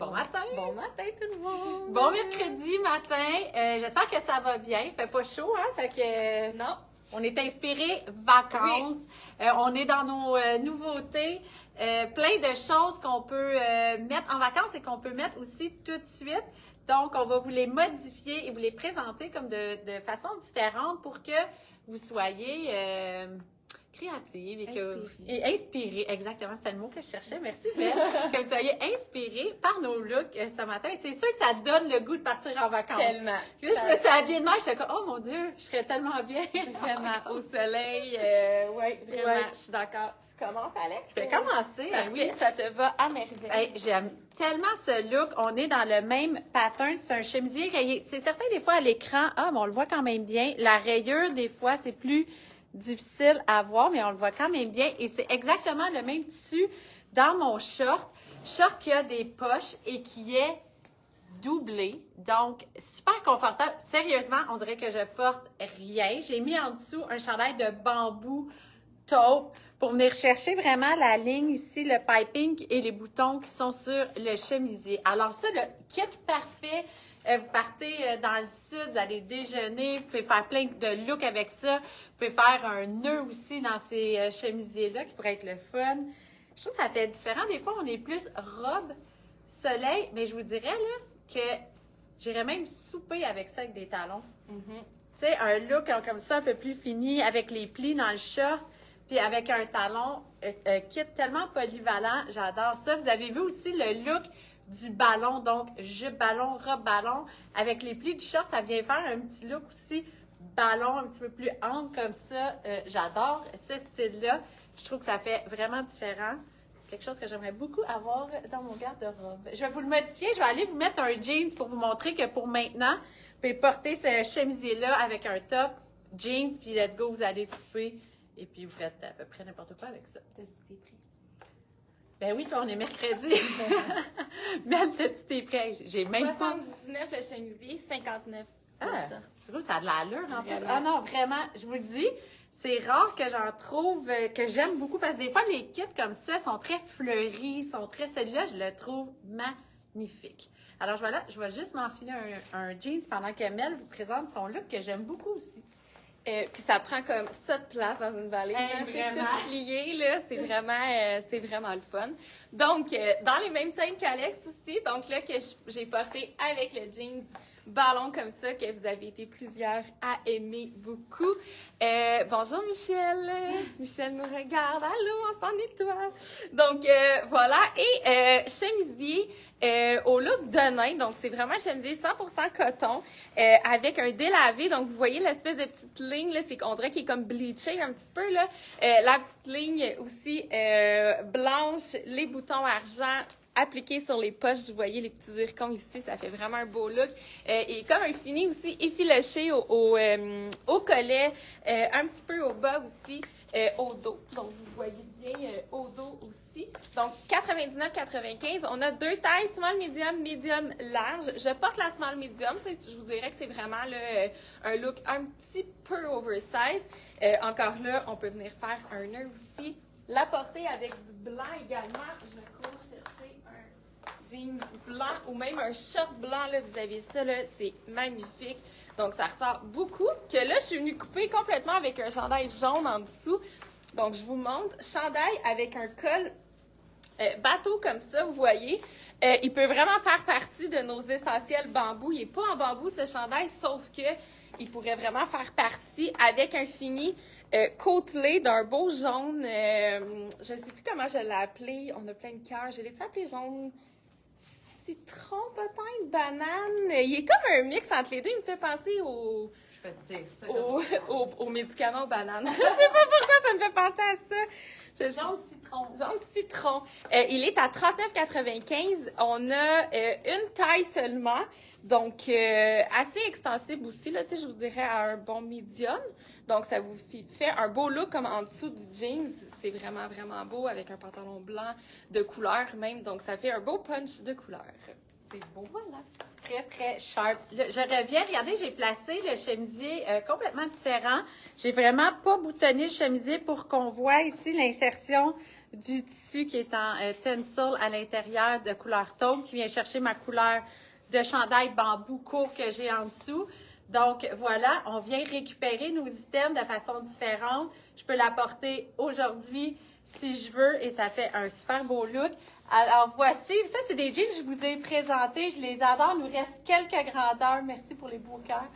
Bon matin! Bon matin tout le monde! Bon mercredi matin. J'espère que ça va bien. Il fait pas chaud, hein? Fait que Non. on est inspiré vacances. Oui. On est dans nos nouveautés. Plein de choses qu'on peut mettre en vacances et qu'on peut mettre aussi tout de suite. Donc, on va vous les modifier et vous les présenter comme de façon différente pour que vous soyez créative et inspirée. Exactement, c'était le mot que je cherchais. Merci, Belle. Que vous soyez inspirée par nos looks ce matin. C'est sûr que ça donne le goût de partir en vacances. Tellement. Puis là, je me suis habillée de même. J'étais comme, oh mon Dieu, je serais tellement bien. Vraiment, au soleil. Oui, vraiment, ouais. Je suis d'accord. Tu commences, Alex? Je vais commencer. Oui, ça te va à merveille. Hey, j'aime tellement ce look. On est dans le même pattern. C'est un chemisier rayé. C'est certain, des fois, à l'écran, mais on le voit quand même bien. La rayure, des fois, c'est plus difficile à voir, mais on le voit quand même bien. Et c'est exactement le même tissu dans mon short. Short qui a des poches et qui est doublé. Donc, super confortable. Sérieusement, on dirait que je porte rien. J'ai mis en dessous un chandail de bambou taupe pour venir chercher vraiment la ligne ici, le piping et les boutons qui sont sur le chemisier. Alors ça, le kit parfait. Vous partez dans le sud, vous allez déjeuner, vous pouvez faire plein de looks avec ça. Vous pouvez faire un nœud aussi dans ces chemisiers-là qui pourrait être le fun. Je trouve que ça fait différent. Des fois, on est plus robe, soleil, mais je vous dirais là, que j'irais même souper avec ça avec des talons. Tu sais, un look comme ça, un peu plus fini, avec les plis dans le short, puis avec un talon kit tellement polyvalent. J'adore ça. Vous avez vu aussi le look du ballon, donc jupe ballon, robe ballon. Avec les plis du short, ça vient faire un petit look aussi ballon, un petit peu plus ample comme ça. J'adore ce style-là. Je trouve que ça fait vraiment différent. Quelque chose que j'aimerais beaucoup avoir dans mon garde-robe. Je vais vous le modifier. Je vais aller vous mettre un jeans pour vous montrer que pour maintenant, vous pouvez porter ce chemisier-là avec un top, jeans, puis let's go, vous allez souper. Et puis vous faites à peu près n'importe quoi avec ça. T'as-tu tes prix? Ben oui, toi, on est mercredi. Mel, t'as-tu tes prix? J'ai même pas... 79 le chemisier, 59 le short. C'est vrai, ça a de l'allure en plus. Ah non, vraiment, je vous le dis, c'est rare que j'en trouve, que j'aime beaucoup, parce que des fois, les kits comme ça sont très fleuris, sont très... Celui-là, je le trouve magnifique. Alors, je vais juste m'enfiler un jeans pendant que Mel vous présente son look que j'aime beaucoup aussi. Puis ça prend comme ça de place dans une valise. Vraiment. Tout plié, là, c'est vraiment le fun. Donc, dans les mêmes thèmes qu'Alex aussi, donc là, que j'ai porté avec le jeans ballon comme ça, que vous avez été plusieurs à aimer beaucoup. Bonjour Michel. Michel nous regarde. Allô, on s'ennuie de toi. Donc, voilà. Et chemisier au look de nain. Donc, c'est vraiment un chemisier 100% coton avec un délavé. Donc, vous voyez l'espèce de petite ligne, là, c'est qu'on dirait qu'il est comme bleaché un petit peu, là. La petite ligne aussi blanche, les boutons argent, appliqué sur les poches, vous voyez les petits zircons ici, ça fait vraiment un beau look. Et comme un fini aussi effiloché au collet, un petit peu au bas aussi, au dos. Donc, vous voyez bien au dos aussi. Donc, 99-95. On a deux tailles, small, medium, large. Je porte la small, medium. Je vous dirais que c'est vraiment là, un look un petit peu oversize. Encore là, on peut venir faire un nœud aussi. La porter avec du blanc également. Je cours chercher un jeans blanc ou même un short blanc. Là, vous avez ça, là, c'est magnifique. Donc, ça ressort beaucoup. Que là, je suis venue couper complètement avec un chandail jaune en dessous. Donc, je vous montre. Chandail avec un col bateau comme ça, vous voyez. Il peut vraiment faire partie de nos essentiels bambou. Il n'est pas en bambou, ce chandail, sauf que il pourrait vraiment faire partie avec un fini côtelé d'un beau jaune. Je ne sais plus comment je l'ai appelé. On a plein de cœurs. Je l'ai appelé jaune citron, peut-être, banane. Il est comme un mix entre les deux. Il me fait penser au médicament banane. Je ne sais pas pourquoi ça me fait penser à ça. Jaune citron. Jaune citron. Il est à 39,95. On a une taille seulement. Donc, assez extensible aussi. Là, je vous dirais à un bon médium. Donc, ça vous fait un beau look comme en dessous du jeans. C'est vraiment, vraiment beau avec un pantalon blanc de couleur même. Donc, ça fait un beau punch de couleur. C'est beau, voilà. Très, très sharp. Je reviens, regardez, j'ai placé le chemisier complètement différent. J'ai vraiment pas boutonné le chemisier pour qu'on voit ici l'insertion du tissu qui est en tencel à l'intérieur de couleur taupe, qui vient chercher ma couleur de chandail bambou court que j'ai en dessous. Donc, voilà, on vient récupérer nos items de façon différente. Je peux la porter aujourd'hui si je veux et ça fait un super beau look. Alors, voici, ça, c'est des jeans que je vous ai présentés. Je les adore. Il nous reste quelques grandeurs. Merci pour les beaux cœurs.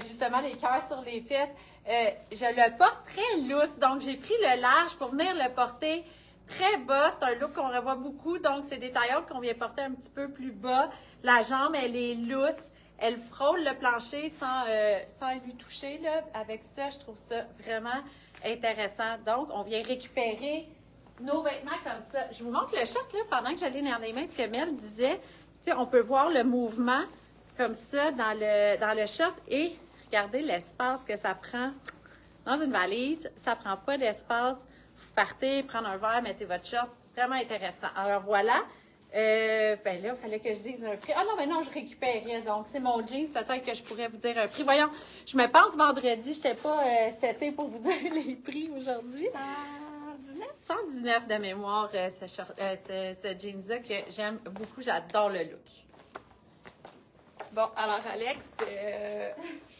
Justement, les cœurs sur les fesses. Je le porte très loose. Donc, j'ai pris le large pour venir le porter très bas. C'est un look qu'on revoit beaucoup. Donc, c'est des tailles qu'on vient porter un petit peu plus bas. La jambe, elle est loose. Elle frôle le plancher sans lui toucher. Là. Avec ça, je trouve ça vraiment intéressant. Donc, on vient récupérer nos vêtements comme ça. Je vous montre le short là, pendant que j'allais dans les mains, ce que Mel disait. Tu sais, on peut voir le mouvement comme ça dans le short et regardez l'espace que ça prend dans une valise. Ça prend pas d'espace. Vous partez, prendre un verre, mettez votre short. Vraiment intéressant. Alors voilà. Ben là, il fallait que je dise un prix. Ah non, mais non, je récupérais. Donc, c'est mon jeans. Peut-être que je pourrais vous dire un prix. Voyons, je me pense vendredi. Je n'étais pas setée pour vous dire les prix aujourd'hui. 119 de mémoire, ce jeans-là que j'aime beaucoup. J'adore le look. Bon, alors Alex,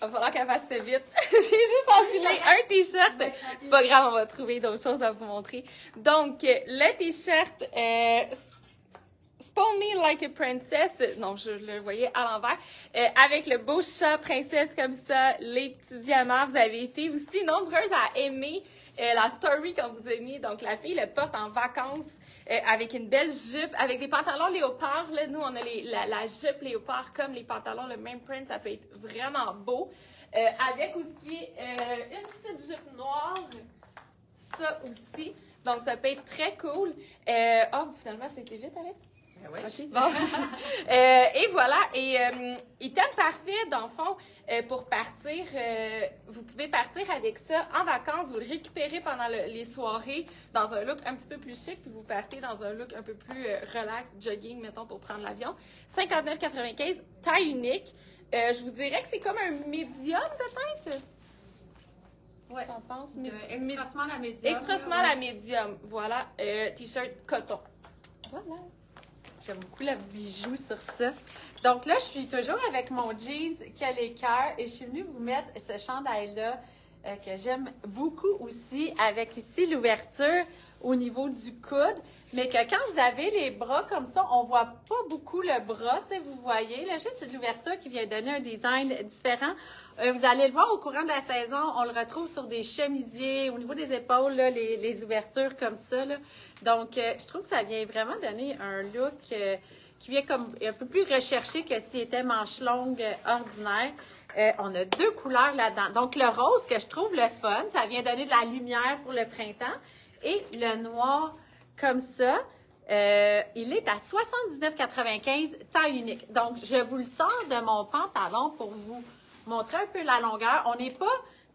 va falloir qu'elle fasse ça vite. J'ai juste enfilé un t-shirt. C'est pas grave, on va trouver d'autres choses à vous montrer. Donc, le t-shirt Spawn Me Like a Princess, non, je le voyais à l'envers, avec le beau chat princesse comme ça, les petits diamants. Vous avez été aussi nombreuses à aimer la story qu'on vous a mis. Donc, la fille le porte en vacances avec une belle jupe, avec des pantalons léopard. Là, nous, on a la jupe léopard comme les pantalons, le même print, ça peut être vraiment beau. Avec aussi une petite jupe noire, ça aussi. Donc, ça peut être très cool. Finalement, c'était vite, Alex? Oui. Okay. Bon. Et voilà, item parfait, dans le fond, pour partir, vous pouvez partir avec ça en vacances, vous le récupérez pendant les soirées dans un look un petit peu plus chic, puis vous partez dans un look un peu plus relax, jogging, mettons, pour prendre l'avion. 59,95, taille unique. Je vous dirais que c'est comme un médium, peut-être? Oui. T'en penses? Extra small à médium. Extra small à médium, voilà. T-shirt coton. Voilà. J'aime beaucoup le bijou sur ça. Donc là, je suis toujours avec mon jeans qui a les cœurs et je suis venue vous mettre ce chandail-là que j'aime beaucoup aussi, avec ici l'ouverture au niveau du coude, mais que quand vous avez les bras comme ça, on voit pas beaucoup le bras, tu sais, vous voyez, là, juste c'est l'ouverture qui vient donner un design différent. Vous allez le voir au courant de la saison, on le retrouve sur des chemisiers, au niveau des épaules, là, les ouvertures comme ça. Là. Donc, je trouve que ça vient vraiment donner un look qui vient comme un peu plus recherché que s'il était manche longue ordinaire. On a deux couleurs là-dedans. Donc, le rose, que je trouve le fun, ça vient donner de la lumière pour le printemps. Et le noir, comme ça, il est à 79,95, taille unique. Donc, je vous le sors de mon pantalon pour vous montrer un peu la longueur. On n'est pas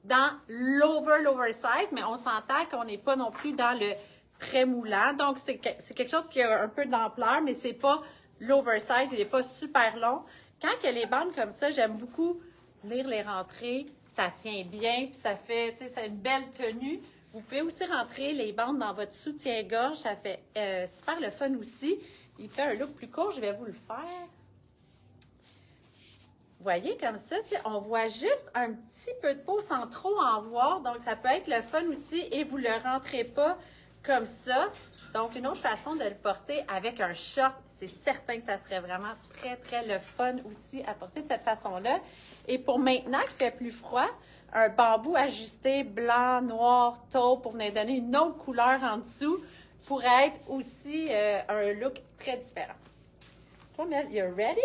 dans l'oversize, mais on s'entend qu'on n'est pas non plus dans le très moulant. Donc, c'est quelque chose qui a un peu d'ampleur, mais c'est pas l'oversize. Il n'est pas super long. Quand il y a les bandes comme ça, j'aime beaucoup venir les rentrer. Ça tient bien, puis ça fait, tu sais, c'est une belle tenue. Vous pouvez aussi rentrer les bandes dans votre soutien-gorge. Ça fait super le fun aussi. Il fait un look plus court. Je vais vous le faire. Vous voyez, comme ça, on voit juste un petit peu de peau sans trop en voir. Donc, ça peut être le fun aussi et vous ne le rentrez pas comme ça. Donc, une autre façon de le porter avec un short, c'est certain que ça serait vraiment très, très le fun aussi à porter de cette façon-là. Et pour maintenant qu'il fait plus froid, un bambou ajusté blanc, noir, taupe pour venir donner une autre couleur en dessous pourrait être aussi un look très différent. Toi, Mel, you ready?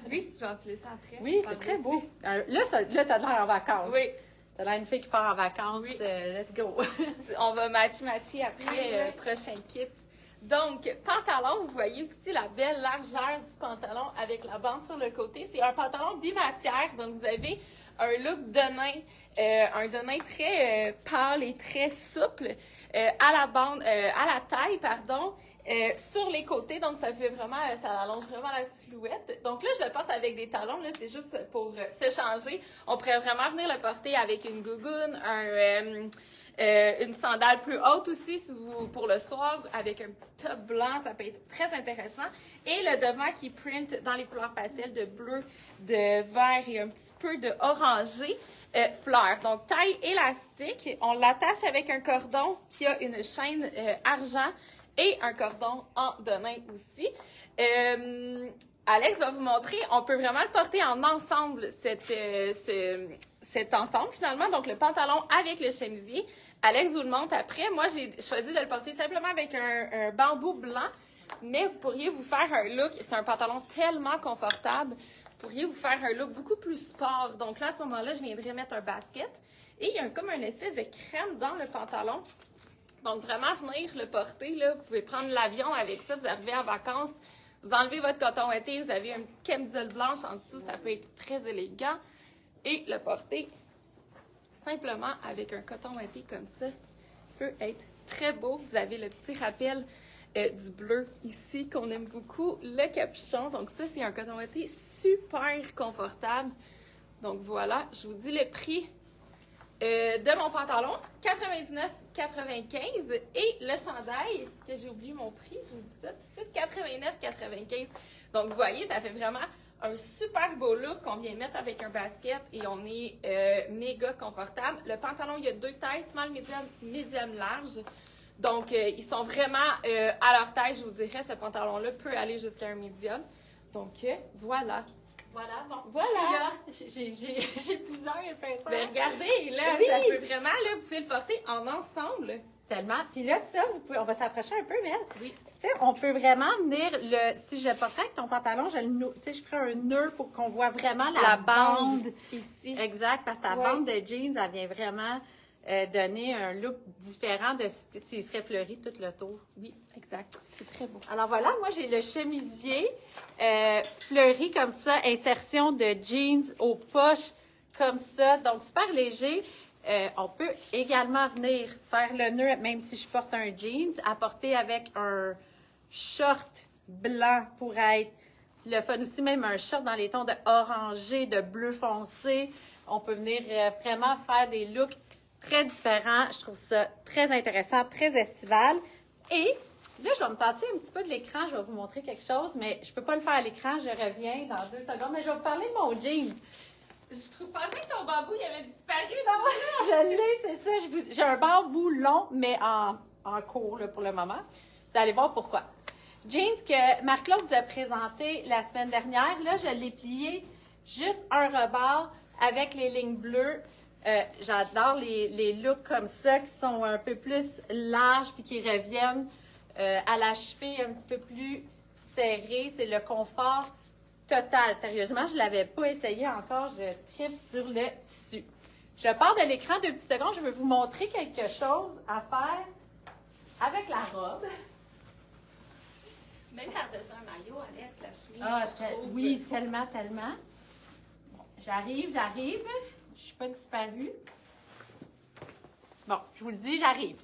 Oui, je vais enfiler ça après. Oui, c'est très beau. Là, tu as l'air en vacances. Oui. Tu as l'air une fille qui part en vacances. Oui. Let's go. On va match-matcher après prochain kit. Donc, pantalon, vous voyez aussi la belle largeur du pantalon avec la bande sur le côté. C'est un pantalon bimatière, donc vous avez un look denain, un denain très pâle et très souple à la bande, à la taille, pardon. Sur les côtés, donc ça fait vraiment, ça allonge vraiment la silhouette. Donc là, je le porte avec des talons, là, c'est juste pour se changer. On pourrait vraiment venir le porter avec une gougoune, Une sandale plus haute aussi, si vous, pour le soir, avec un petit top blanc, ça peut être très intéressant. Et le devant qui print dans les couleurs pastel de bleu, de vert et un petit peu de orangé. Fleurs. Donc, taille élastique. On l'attache avec un cordon qui a une chaîne argent et un cordon en denain aussi. Alex va vous montrer, on peut vraiment le porter en ensemble, cet ensemble finalement, donc le pantalon avec le chemisier. Alex vous le montre après. Moi, j'ai choisi de le porter simplement avec un bambou blanc, mais vous pourriez vous faire un look, c'est un pantalon tellement confortable, vous pourriez vous faire un look beaucoup plus sport. Donc là, à ce moment-là, je viendrais mettre un basket et il y a comme une espèce de crème dans le pantalon. Donc vraiment, venir le porter, là, vous pouvez prendre l'avion avec ça, vous arrivez en vacances, vous enlevez votre coton ouaté, vous avez une camisole blanche en dessous, ça peut être très élégant. Et le porter simplement avec un coton ouaté comme ça peut être très beau. Vous avez le petit rappel du bleu ici qu'on aime beaucoup, le capuchon. Donc ça, c'est un coton ouaté super confortable. Donc voilà, je vous dis le prix de mon pantalon, 99,95 et le chandail, que j'ai oublié mon prix, je vous dis ça tout de suite, 89,95. Donc vous voyez, ça fait vraiment un super beau look qu'on vient mettre avec un basket et on est méga confortable. Le pantalon, il y a deux tailles, small, medium, large. Donc, ils sont vraiment à leur taille, je vous dirais. Ce pantalon-là peut aller jusqu'à un medium. Donc, voilà. Voilà, bon, Voilà. J'ai plusieurs épaisseurs. Mais regardez, là, Oui. ça peut vraiment, là, vous pouvez le porter en ensemble. Tellement. Puis là, ça, on va s'approcher un peu, Mel. Oui. Tu sais, on peut vraiment venir si je porterais avec ton pantalon, je ferais un nœud pour qu'on voit vraiment la bande ici. Exact, parce que ta bande de jeans, elle vient vraiment donner un look différent de s'il serait fleuri tout le tour. Oui, exact. C'est très beau. Alors voilà, moi j'ai le chemisier fleuri comme ça, insertion de jeans aux poches comme ça, donc super léger. On peut également venir faire le nœud, même si je porte un jeans, apporter avec un short blanc pour être le fun aussi, même un short dans les tons de orangé, de bleu foncé. On peut venir vraiment faire des looks très différents. Je trouve ça très intéressant, très estival. Et là, je vais me passer un petit peu de l'écran. Je vais vous montrer quelque chose, mais je peux pas le faire à l'écran. Je reviens dans 2 secondes. Mais je vais vous parler de mon jeans. Je pensais que ton bambou, il avait disparu. Je l'ai, c'est ça. J'ai un bambou long, mais en cours là, pour le moment. Vous allez voir pourquoi. Jeans que Marc-Claude vous a présenté la semaine dernière. Là, je l'ai plié juste un rebord avec les lignes bleues. J'adore les looks comme ça qui sont un peu plus larges puis qui reviennent à la cheville un petit peu plus serrée. C'est le confort total. Sérieusement, je ne l'avais pas essayé encore. Je tripe sur le tissu. Je pars de l'écran 2 petites secondes. Je veux vous montrer quelque chose à faire avec la robe. Même par-dessus un maillot, Alex, la chemise. Ah, oui, tellement, tellement. Bon, j'arrive. Je suis pas disparue. Bon, je vous le dis, j'arrive.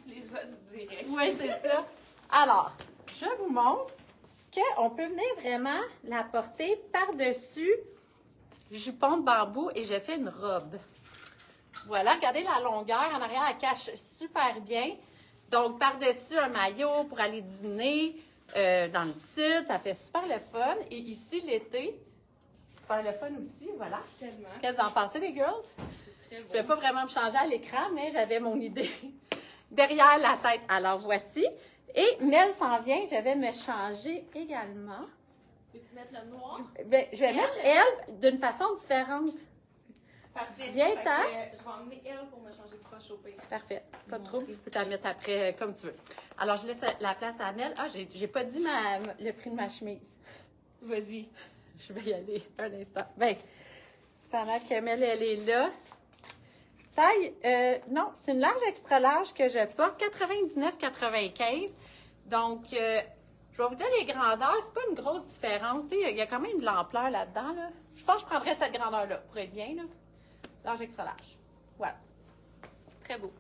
Les joies du direct. Oui, c'est ça. Alors, je vous montre qu'on peut venir vraiment la porter par-dessus jupon de bambou et je fais une robe. Voilà, regardez la longueur. En arrière, elle cache super bien. Donc, par-dessus un maillot pour aller dîner dans le sud, ça fait super le fun. Et ici, l'été, super le fun aussi, voilà. Tellement. Qu'est-ce que vous en pensez, les girls? Très Je ne beau. pouvais pas vraiment me changer à l'écran, mais j'avais mon idée derrière la tête. Alors, voici. Et Mel s'en vient, je vais me changer également. Peux-tu mettre le noir? Ben, je vais mettre elle d'une façon différente. Parfait. Viens, Fait que, t'as. je vais emmener elle pour me changer proche au pire. Parfait. Pas de trouble. Je peux t'en mettre après comme tu veux. Alors, je laisse la place à Mel. Ah, j'ai pas dit le prix de ma chemise. Vas-y. Je vais y aller un instant. Bien, pendant que Mel, elle est là. Taille, non, c'est une large extra large que je porte, 99,95. Donc, je vais vous dire les grandeurs, c'est pas une grosse différence. Il y a quand même de l'ampleur là-dedans. Là. Je pense que je prendrais cette grandeur-là pour être bien. Là. Large extra large. Voilà. Très beau.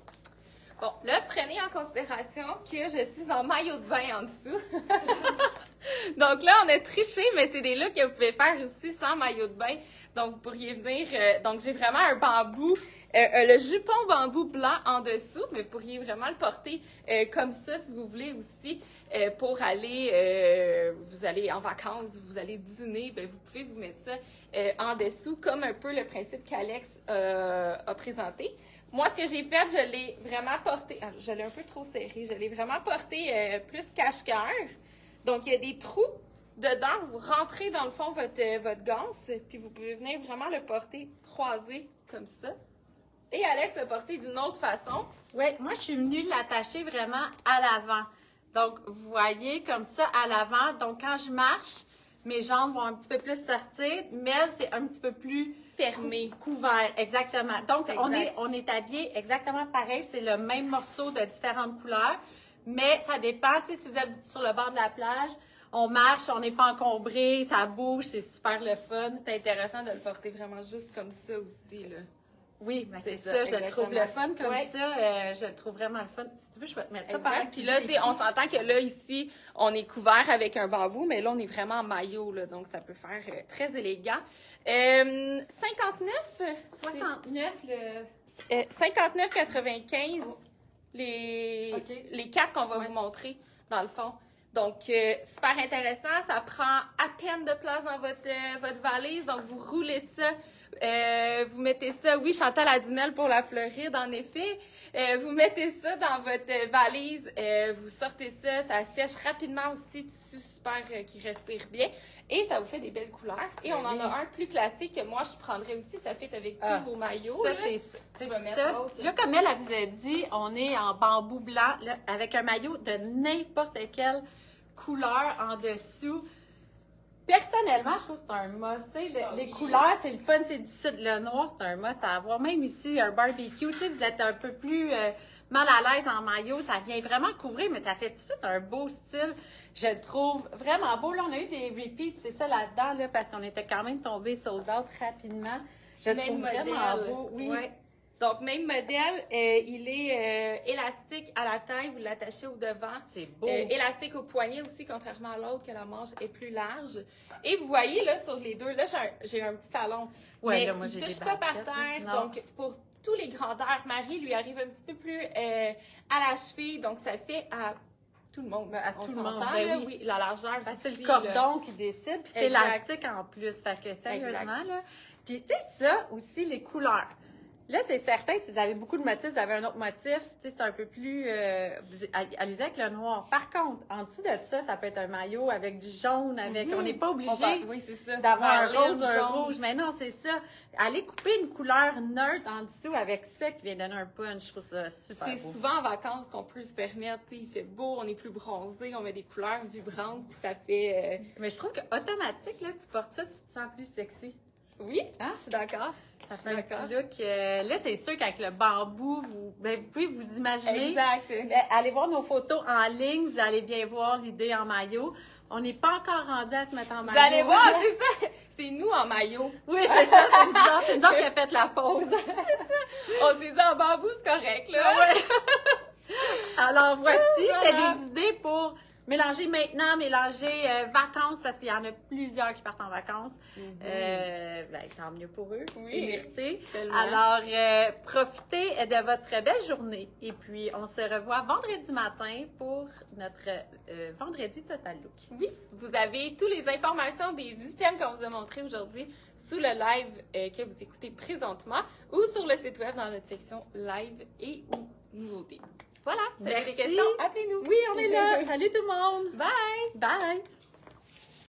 Bon, là, prenez en considération que je suis en maillot de bain en dessous. Donc là, on a triché, mais c'est des looks que vous pouvez faire aussi sans maillot de bain. Donc, vous pourriez venir... donc, j'ai vraiment un bambou le jupon bambou blanc en dessous, mais vous pourriez vraiment le porter comme ça si vous voulez aussi pour aller, vous allez en vacances, vous allez dîner, ben vous pouvez vous mettre ça en dessous comme un peu le principe qu'Alex a présenté. Moi, ce que j'ai fait, je l'ai vraiment porté, je l'ai un peu trop serré, je l'ai vraiment porté plus cache-cœur. Donc, il y a des trous dedans, vous rentrez dans le fond votre ganse, puis vous pouvez venir vraiment le porter croisé comme ça. Et Alex l'a porté d'une autre façon. Oui, moi, je suis venue l'attacher vraiment à l'avant. Donc, vous voyez, comme ça, à l'avant. Donc, quand je marche, mes jambes vont un petit peu plus sortir, mais c'est un petit peu plus Fermé. Couvert, exactement. Donc, Exact. on est habillé exactement pareil. C'est le même morceau de différentes couleurs, mais ça dépend. Tu sais, si vous êtes sur le bord de la plage, on marche, on n'est pas encombré, ça bouge, c'est super le fun. C'est intéressant de le porter vraiment juste comme ça aussi, là. Oui, mais c'est ça, ça, je le trouve le fun comme ouais. ça. Je le trouve vraiment le fun. Si tu veux, je vais te mettre ça Exact. Puis là, tu sais, on s'entend que là, ici, on est couvert avec un bambou, mais là, on est vraiment en maillot, là, donc ça peut faire très élégant. 59? 69, le... 59,95, les 4 qu'on va vous montrer, dans le fond. Donc, super intéressant. Ça prend à peine de place dans votre valise. Donc, vous roulez ça. Vous mettez ça, oui, Chantal a 10 000 pour la Floride, en effet. Vous mettez ça dans votre valise. Vous sortez ça. Ça sèche rapidement aussi. Tissu super qui respire bien. Et ça vous fait des belles couleurs. Et on en a un plus classique que moi, je prendrais aussi. Ça fait avec tous vos maillots. Ça, là. c'est ça. Là, comme elle vous a dit, on est en bambou blanc là, avec un maillot de n'importe quelle couleur en dessous. Personnellement, je trouve que c'est un must. Les couleurs, c'est le fun, c'est du le noir, c'est un must à avoir. Même ici, un barbecue, vous êtes un peu plus mal à l'aise en maillot, ça vient vraiment couvrir, mais ça fait tout de suite un beau style. Je le trouve vraiment beau. Là, on a eu des repeats, c'est ça là-dedans, là, parce qu'on était quand même tombé sold out rapidement. Je le trouve vraiment beau. Oui. Ouais. Donc, même modèle, il est élastique à la taille, vous l'attachez au devant. C'est beau. Élastique au poignet aussi, contrairement à l'autre, que la manche est plus large. Et vous voyez, là, sur les deux, là, j'ai un petit talon. Ouais, mais là, moi, il j'ai ne touche des pas baskets, par terre. non. Donc, pour tous les grandeurs, Marie lui arrive un petit peu plus à la cheville. Donc, ça fait à tout le monde. À tout le monde, s'entend, ben là, oui. la largeur. C'est aussi, le cordon là. qui décide, puis c'est Exact. élastique en plus. Fait que sérieusement, là. Puis, tu sais, ça aussi, les couleurs. Là, c'est certain, si vous avez beaucoup de motifs, vous avez un autre motif, tu sais, c'est un peu plus... allez-y avec le noir. Par contre, en dessous de ça, ça peut être un maillot avec du jaune, avec... On n'est pas obligé Oui, c'est ça. d'avoir un Violet, rose, un jaune. rouge. Mais non, c'est ça. Allez couper une couleur neutre en dessous avec ça qui vient donner un punch. Je trouve ça super C'est beau. souvent en vacances qu'on peut se permettre, tu sais, il fait beau, on est plus bronzé, on met des couleurs vibrantes, puis ça fait... Mais je trouve qu'automatique, là, tu portes ça, tu te sens plus sexy. Oui, Hein? je suis d'accord. Ça fait un petit look. Là, c'est sûr qu'avec le bambou, vous pouvez vous imaginer. Exact. Allez voir nos photos en ligne, vous allez bien voir l'idée en maillot. On n'est pas encore rendu à se mettre en maillot. Vous allez voir, c'est ça. C'est nous en maillot. Oui, c'est ça, c'est nous autres qui a fait la pause. On s'est dit en bambou, c'est correct, là. Ouais. Alors, voici, Voilà. c'est des idées pour mélanger maintenant, mélanger vacances, parce qu'il y en a plusieurs qui partent en vacances. Tant mieux pour eux, Oui, c'est mérité. tellement. Alors, profitez de votre belle journée. Et puis, on se revoit vendredi matin pour notre vendredi Total Look. Oui, vous avez toutes les informations des items qu'on vous a montrés aujourd'hui sous le live que vous écoutez présentement ou sur le site web dans notre section live et ou nouveautés. Voilà, si vous avez des Merci. questions, appelez-nous. Oui, on est là. Salut tout le monde. Bye! Bye.